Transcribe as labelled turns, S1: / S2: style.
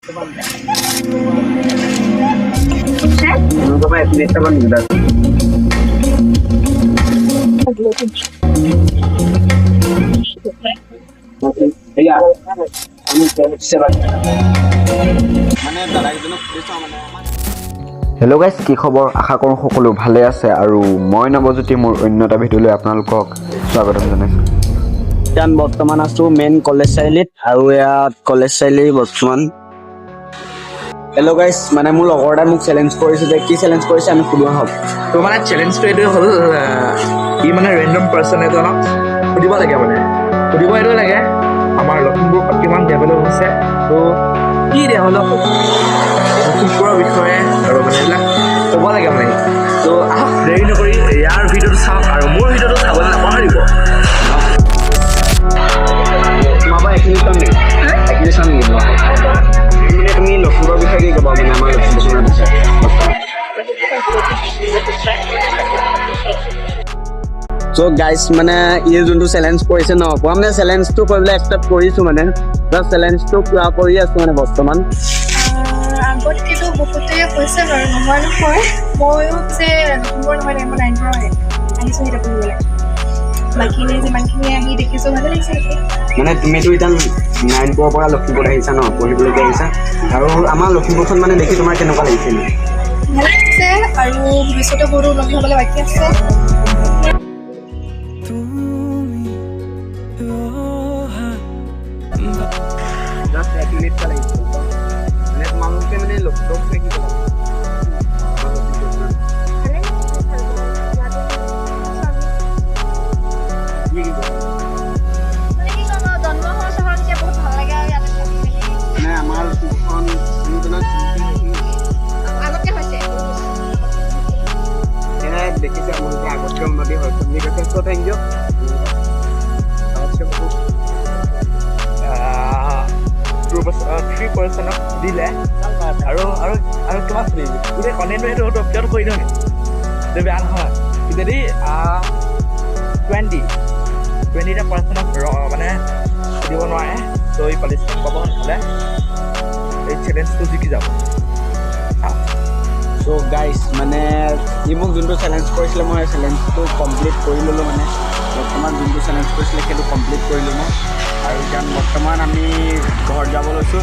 S1: Hello' guys, কি খবৰ? আশা কৰোঁ সকলো ভালে আছে আৰু মই নৱজ্যোতি মোৰ অন্য এটা ভিডিঅ'লৈ আপোনালোকক স্বাগতম জনাইছোঁ। এতিয়া বৰ্তমান আছোঁ মেইন কলেজ চাৰিআলিত আৰু ইয়াত কলেজ চাৰিআলি বৰ্তমান। হেল্ল' গাইজ, মানে মোৰ লগৰ এটাই মোক চেলেঞ্জ কৰিছে যে কি চেলেঞ্জ কৰিছে আমি সুধি আহক।
S2: তো মানে চেলেঞ্জটো এইটোৱে হ'ল, ই মানে ৰেণ্ডম পাৰ্চন এজনক সুধিব লাগে, সুধিব এইটোৱে লাগে আমাৰ লখিমপুৰখন কিমান ডেভেলপ হৈছে, তো কি ডেভেলপ লখিমপুৰৰ বিষয়ে আৰু মানে এইবিলাক ক'ব লাগে তো আহক দেৰি নকৰি ইয়াৰ ভিডিঅ'টো চাওক আৰু মোৰ ভিডিঅ'টো চাবলৈ নাপাহৰিব।
S1: তোমাৰ পৰা এইখিনি চাম নেকি? এইখিনি চাম নেকি মানে তুমি লখিমপুৰৰ বিষয়ে কি ক'বা, মানে আমাৰ লখিমপুৰৰ বিষয়ে? চ' গাইজ, মানে ই যোনটো চেলেঞ্জ কৰিছে ন, মই মানে চেলেঞ্জটো কৰিবলৈ একচেপ্ট কৰিছোঁ, মানে চেলেঞ্জটো পুৰা কৰি আছোঁ মানে বৰ্তমান।
S3: আগতকেতো বহুতেই হৈছে বাৰু, নহয় নহয় ময়ো যে লখিমপুৰ নহয় মই 9 পৰা আহিছোঁ সেইটো পঢ়িবলৈ। বাকী যিমানখিনি আহি দেখিছোঁ ভালে লাগিছে।
S1: মানে তুমিতো এতিয়া 9 পৰা লখিমপুৰত আহিছা ন, পঢ়িবলৈকে আহিছা, আৰু আমাৰ লখিমপুৰখন মানে দেখি তোমাৰ কেনেকুৱা লাগিছে?
S3: ভালে লাগিছে আৰু ভৱিষ্যতে বহুতো উন্নতি হ'বলৈ বাকী আছে।
S1: তোমালোকে মানে লখিমপুৰ কি ক'বা? আমাৰ লখিমপুৰখন দেখিছে আপোনালোকে আগতকৈ উন্নতি হৈছে বুলি কৈছে। চ' থেংক ইউ।
S2: 3% দিলে আৰু কিমান চলিব গোটেই কণ্টেণ্টটো সেইটো আপলোড কৰি দিওঁ নেকি? বেয়া নহয় যদি 20% মানে দিব নোৱাৰে ত' এই পানিচমেণ্ট পাব, নহ'লে এই চেলেঞ্জটো জিকি যাব।
S1: চ' গাইজ, মানে ই মোক যোনটো চেলেঞ্জ কৰিছিলে মই চেলেঞ্জটো কমপ্লিট কৰি ল'লোঁ। মানে বৰ্তমান যোনটো চেলেঞ্জ কৰিছিলে সেইটো কমপ্লিট কৰিলোঁ মই, আৰু এতিয়া বৰ্তমান আমি ঘৰত যাব লৈছোঁ।